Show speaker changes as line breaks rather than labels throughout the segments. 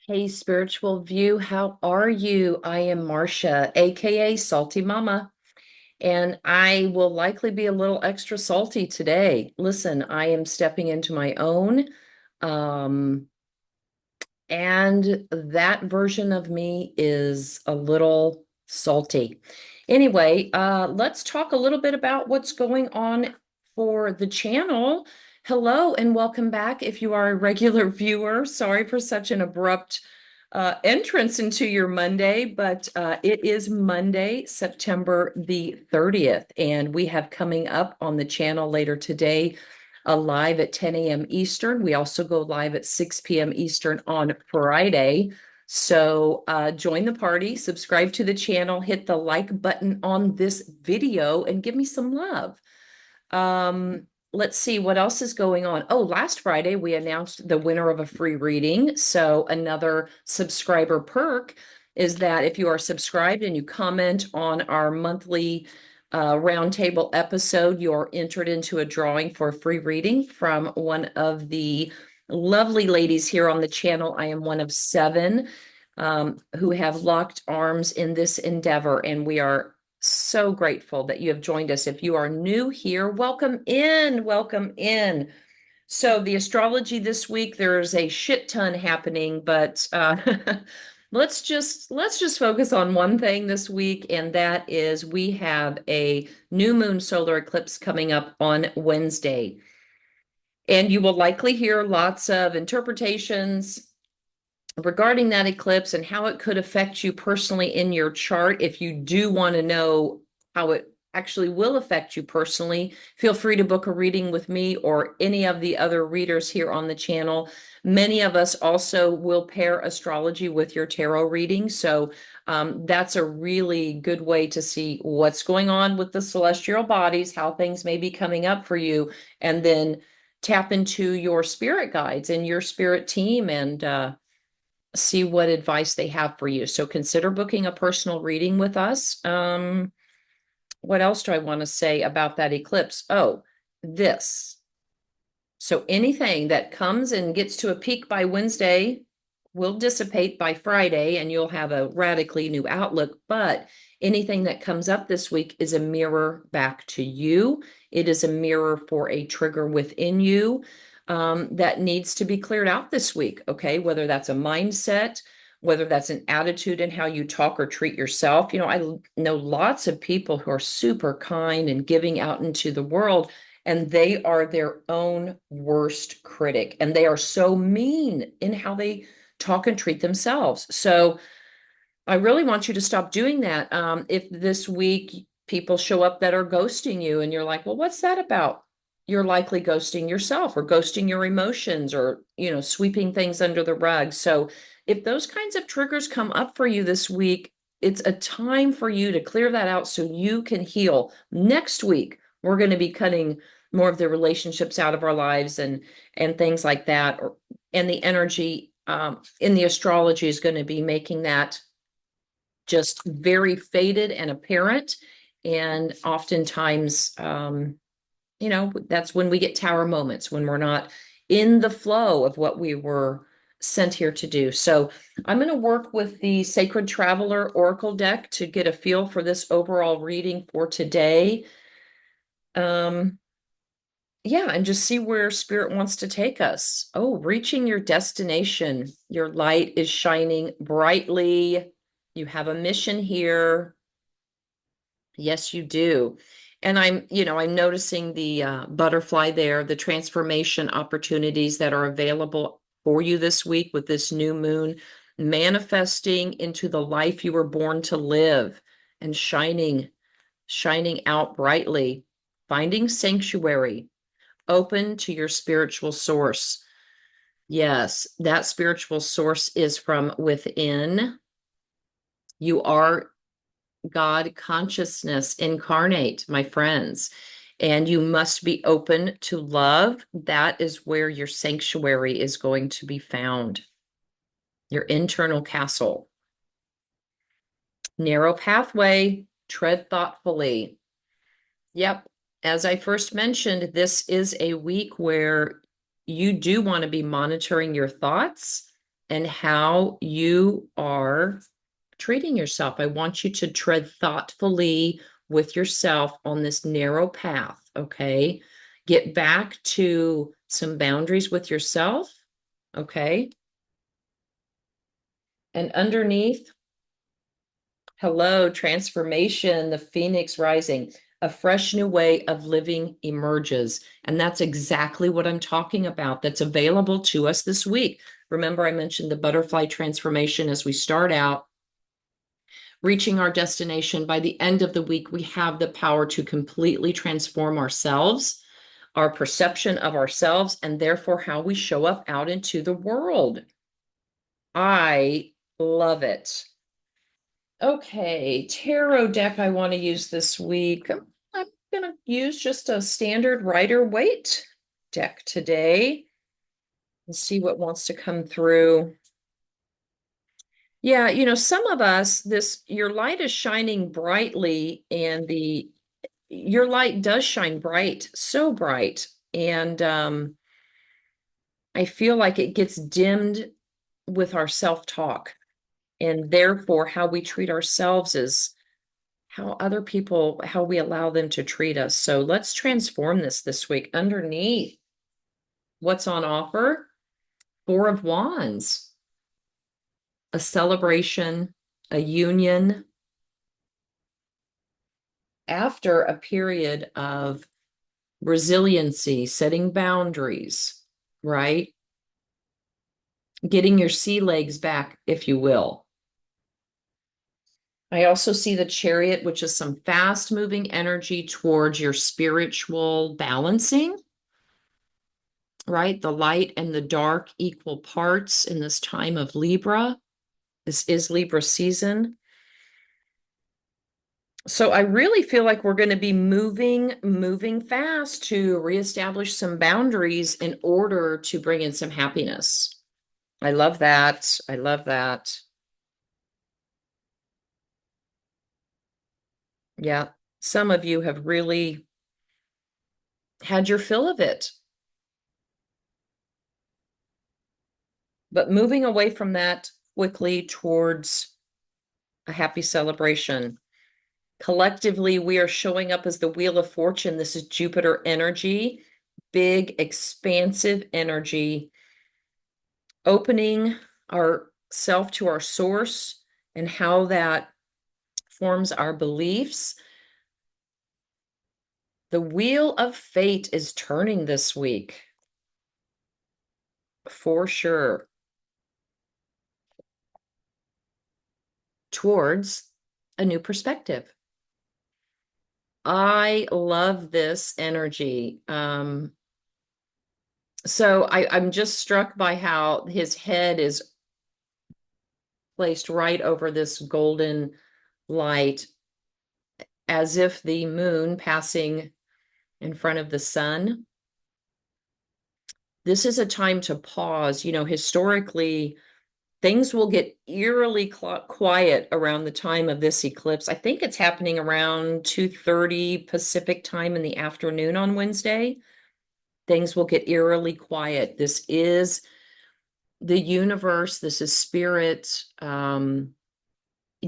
Hey, Spiritual View, how are you? I am Marsha, aka Salty Mama, and I will likely be a little extra salty today. Listen, I am stepping into my own, um, and that version of me is a little salty. Anyway, let's talk a little bit about what's going on for the channel. Hello and welcome back if you are a regular viewer. Sorry for such an abrupt entrance into your Monday, but it is Monday, September the 30th, and we have coming up on the channel later today live at 10 a.m. Eastern. We also go live at 6 p.m. Eastern on Friday. So join the party, subscribe to the channel, hit the like button on this video, and give me some love. Let's see what else is going on. Oh, last Friday we announced the winner of a free reading. So another subscriber perk is that if you are subscribed and you comment on our monthly roundtable episode, you're entered into a drawing for a free reading from one of the lovely ladies here on the channel. I am one of seven who have locked arms in this endeavor, and we are so grateful that you have joined us. If you are new here, welcome in, welcome in. So the astrology this week, there's a shit ton happening, but let's just focus on one thing this week, and that is we have a new moon solar eclipse coming up on Wednesday. And you will likely hear lots of interpretations regarding that eclipse and how it could affect you personally in your chart. If you do want to know how it actually will affect you personally, feel free to book a reading with me or any of the other readers here on the channel. Many of us also will pair astrology with your tarot reading. So that's a really good way to see what's going on with the celestial bodies, how things may be coming up for you, and then tap into your spirit guides and your spirit team and see what advice they have for you. So consider booking a personal reading with us. What else do I want to say about that eclipse? Oh, this. So anything that comes and gets to a peak by Wednesday will dissipate by Friday, and you'll have a radically new outlook. But anything that comes up this week is a mirror back to you. It is a mirror for a trigger within you that needs to be cleared out this week. Okay, whether that's a mindset, whether that's an attitude in how you talk or treat yourself. You know, I know lots of people who are super kind and giving out into the world, and they are their own worst critic, and they are so mean in how they talk and treat themselves. So I really want you to stop doing that. If this week people show up that are ghosting you and you're like, well, what's that about? You're likely ghosting yourself or ghosting your emotions or, sweeping things under the rug. So if those kinds of triggers come up for you this week, it's a time for you to clear that out so you can heal. Next week, we're going to be cutting more of the relationships out of our lives and things like that. And the energy in the astrology is going to be making that just very faded and apparent. And oftentimes, that's when we get tower moments, when we're not in the flow of what we were sent here to do. So I'm going to work with the Sacred Traveler Oracle deck to get a feel for this overall reading for today. Yeah, and just see where spirit wants to take us. Oh, reaching your destination. Your light is shining brightly. You have a mission here. Yes, you do. And I'm noticing the butterfly there, the transformation opportunities that are available for you this week with this new moon, manifesting into the life you were born to live and shining out brightly, finding sanctuary, open to your spiritual source. Yes, that spiritual source is from within. You are God consciousness incarnate, my friends. And you must be open to love. That is where your sanctuary is going to be found, your internal castle. Narrow pathway, tread thoughtfully. Yep. As I first mentioned, this is a week where you do want to be monitoring your thoughts and how you are treating yourself. I want you to tread thoughtfully with yourself on this narrow path, okay? Get back to some boundaries with yourself, okay? And underneath, hello, transformation, the phoenix rising, a fresh new way of living emerges. And that's exactly what I'm talking about. That's available to us this week. Remember, I mentioned the butterfly transformation as we start out, reaching our destination. By the end of the week, we have the power to completely transform ourselves, our perception of ourselves, and therefore how we show up out into the world. I love it. Okay, tarot deck I want to use this week. I'm going to use just a standard Rider-Waite deck today and see what wants to come through. Yeah, some of us, your light is shining brightly, and your light does shine bright, so bright. And I feel like it gets dimmed with our self-talk. And therefore, how we treat ourselves is how we allow them to treat us. So let's transform this week. Underneath, what's on offer? Four of Wands, a celebration, a union after a period of resiliency, setting boundaries, right? Getting your sea legs back, if you will. I also see the Chariot, which is some fast moving energy towards your spiritual balancing, right? The light and the dark equal parts in this time of Libra. This is Libra season. So I really feel like we're going to be moving fast to reestablish some boundaries in order to bring in some happiness. I love that. I love that. Yeah. Some of you have really had your fill of it. But moving away from that quickly towards a happy celebration. Collectively, we are showing up as the Wheel of Fortune. This is Jupiter energy, big, expansive energy, opening ourself to our source and how that forms our beliefs. The Wheel of Fate is turning this week, for sure, towards a new perspective. I love this energy. So I'm just struck by how his head is placed right over this golden light, as if the moon passing in front of the sun. This is a time to pause. Historically, things will get eerily quiet around the time of this eclipse. I think it's happening around 2:30 Pacific time in the afternoon on Wednesday. Things will get eerily quiet. This is the universe. This is spirit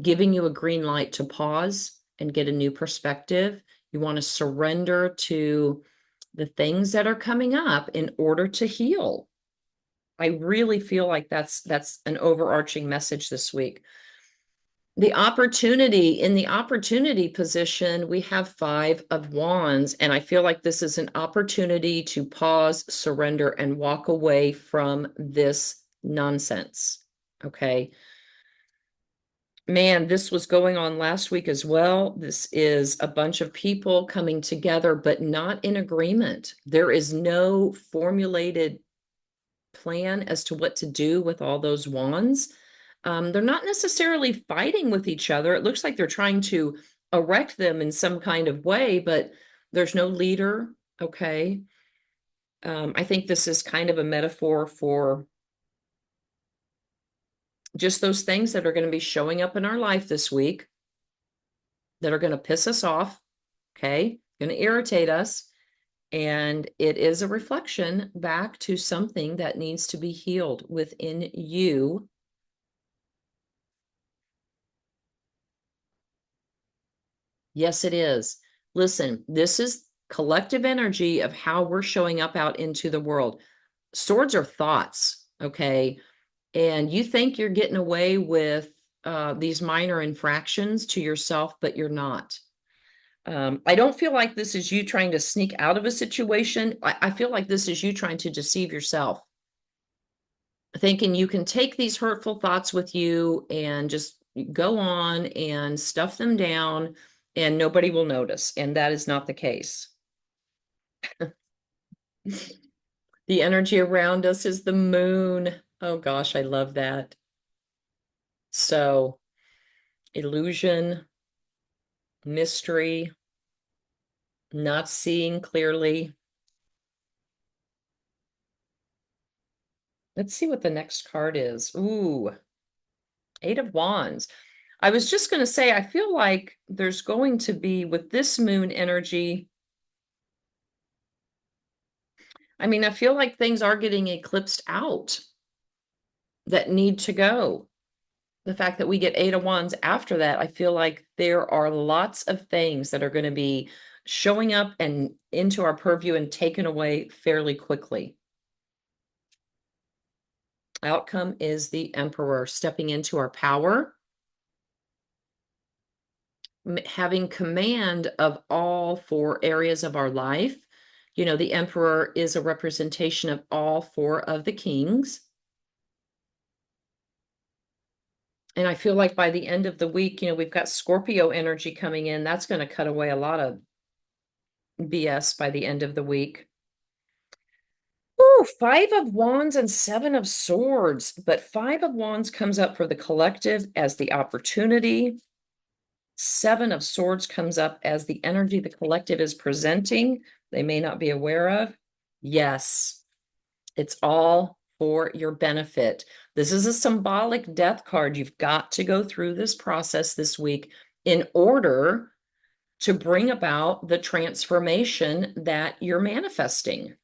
giving you a green light to pause and get a new perspective. You want to surrender to the things that are coming up in order to heal. I really feel like that's an overarching message this week. In the opportunity position, we have Five of Wands, and I feel like this is an opportunity to pause, surrender, and walk away from this nonsense. Okay. Man, this was going on last week as well. This is a bunch of people coming together, but not in agreement. There is no formulated plan as to what to do with all those wands. They're not necessarily fighting with each other. It looks like they're trying to erect them in some kind of way, but there's no leader. Okay. I think this is kind of a metaphor for just those things that are going to be showing up in our life this week that are going to piss us off. Okay. Going to irritate us. And it is a reflection back to something that needs to be healed within you. Yes, it is. Listen, this is collective energy of how we're showing up out into the world. Swords are thoughts, okay? And you think you're getting away with these minor infractions to yourself, but you're not. I don't feel like this is you trying to sneak out of a situation. I feel like this is you trying to deceive yourself, thinking you can take these hurtful thoughts with you and just go on and stuff them down and nobody will notice. And that is not the case. The energy around us is the moon. Oh gosh, I love that. So, illusion, mystery, not seeing clearly. Let's see what the next card is. Ooh, Eight of Wands. I was just going to say, I feel like there's going to be with this moon energy. I mean, I feel like things are getting eclipsed out that need to go. The fact that we get Eight of Wands after that, I feel like there are lots of things that are going to be showing up and into our purview and taken away fairly quickly. Outcome is the Emperor stepping into our power, having command of all four areas of our life. You know, the Emperor is a representation of all four of the kings. And I feel like by the end of the week, you know, we've got Scorpio energy coming in. That's going to cut away a lot of BS by the end of the week. Ooh, Five of Wands and Seven of Swords. But Five of Wands comes up for the collective as the opportunity. Seven of Swords comes up as the energy the collective is presenting. They may not be aware of. Yes, it's all for your benefit. This is a symbolic death card. You've got to go through this process this week in order to bring about the transformation that you're manifesting.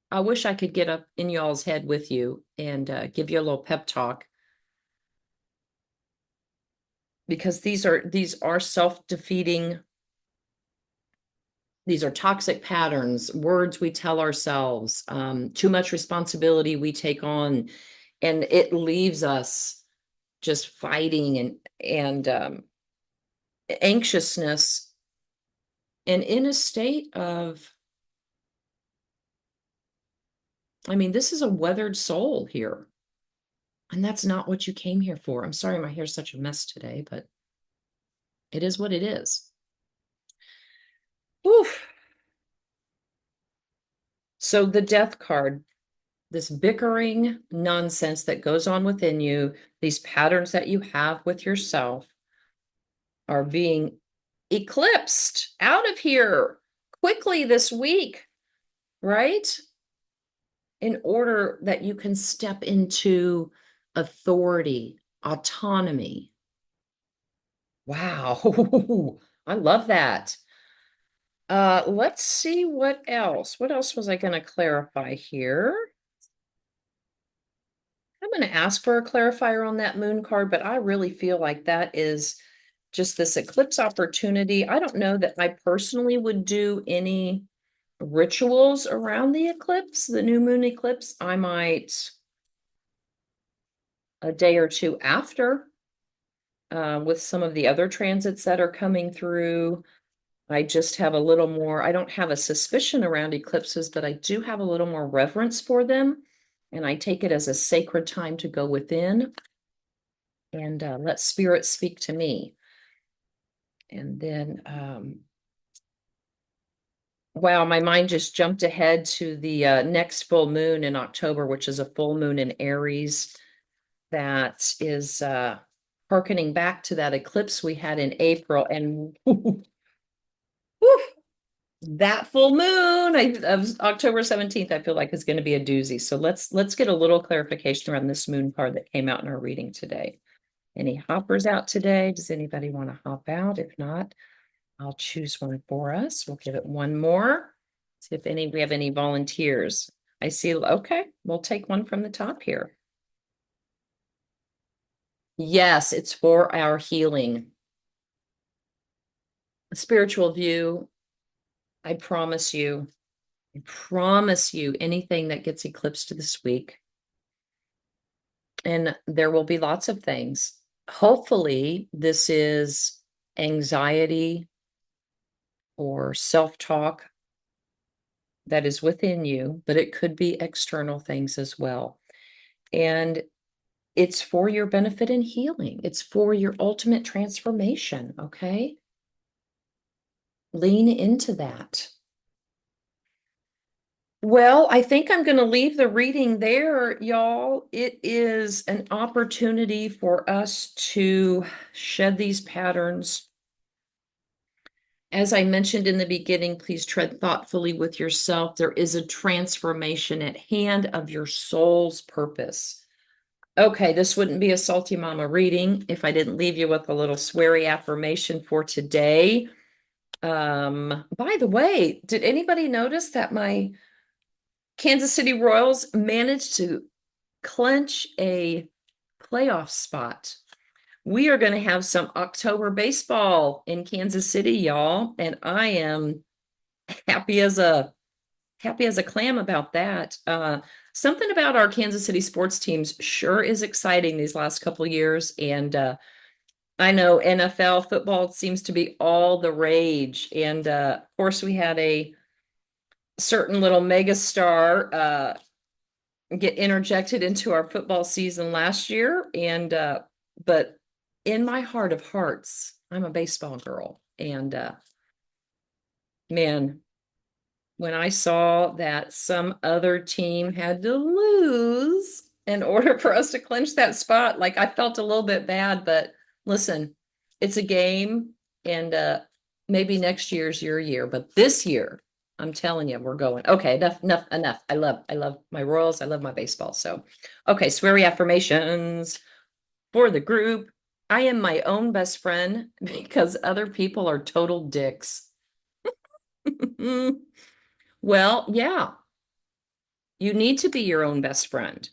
I wish I could get up in y'all's head with you and give you a little pep talk because these are self-defeating. These are toxic patterns, words we tell ourselves, too much responsibility we take on, and it leaves us just fighting and anxiousness and in a state of, I mean, this is a weathered soul here. And that's not what you came here for. I'm sorry my hair's such a mess today, but it is what it is. Oof. So the death card, this bickering nonsense that goes on within you, these patterns that you have with yourself are being eclipsed out of here quickly this week, right? In order that you can step into authority, autonomy. Wow. I love that. Let's see what else. What else was I going to clarify here? I'm going to ask for a clarifier on that moon card, but I really feel like that is just this eclipse opportunity. I don't know that I personally would do any rituals around the eclipse, the new moon eclipse. I might a day or two after, with some of the other transits that are coming through. I just have a little more, I don't have a suspicion around eclipses, but I do have a little more reverence for them. And I take it as a sacred time to go within and let spirit speak to me. And then, wow, my mind just jumped ahead to the next full moon in October, which is a full moon in Aries. That is hearkening back to that eclipse we had in April. And whew, that full moon of October 17th, I feel like is going to be a doozy. So let's get a little clarification around this moon card that came out in our reading today. Any hoppers out today? Does anybody want to hop out? If not, I'll choose one for us. We'll give it one more. See if we have any volunteers. I see, okay, we'll take one from the top here. Yes, it's for our healing. Spiritual view, I promise you, anything that gets eclipsed this week, and there will be lots of things. Hopefully, this is anxiety or self-talk that is within you, but it could be external things as well. And it's for your benefit and healing. It's for your ultimate transformation, okay? Lean into that. Well, I think I'm going to leave the reading there, y'all. It is an opportunity for us to shed these patterns. As I mentioned in the beginning, please tread thoughtfully with yourself. There is a transformation at hand of your soul's purpose. Okay, this wouldn't be a Salty Mama reading if I didn't leave you with a little sweary affirmation for today. By the way, did anybody notice that my Kansas City Royals managed to clinch a playoff spot? We are going to have some October baseball in Kansas City, y'all, and I am happy as a clam about that. Something about our Kansas City sports teams sure is exciting these last couple of years, and I know NFL football seems to be all the rage. And of course, we had a certain little megastar get interjected into our football season last year. And but in my heart of hearts, I'm a baseball girl. And man, when I saw that some other team had to lose in order for us to clinch that spot, like I felt a little bit bad, but listen, it's a game, and maybe next year's your year, but this year, I'm telling you, we're going. Okay, enough. I love my Royals. I love my baseball. So, okay, sweary affirmations for the group. I am my own best friend because other people are total dicks. Well, yeah, you need to be your own best friend.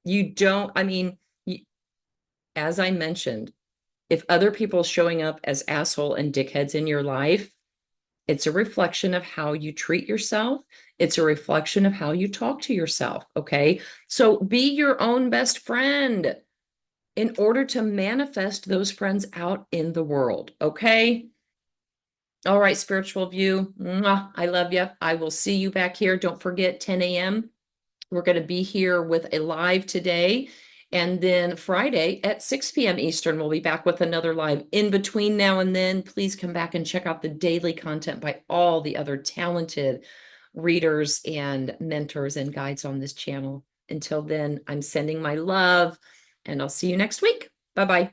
You don't, I mean, as I mentioned, if other people showing up as asshole and dickheads in your life, it's a reflection of how you treat yourself. It's a reflection of how you talk to yourself. Okay. So be your own best friend in order to manifest those friends out in the world. Okay. All right, spiritual view. Mwah, I love you. I will see you back here. Don't forget 10 a.m. We're going to be here with a live today. And then Friday at 6 p.m. Eastern, we'll be back with another live. In between now and then, please come back and check out the daily content by all the other talented readers and mentors and guides on this channel. Until then, I'm sending my love, and I'll see you next week. Bye-bye.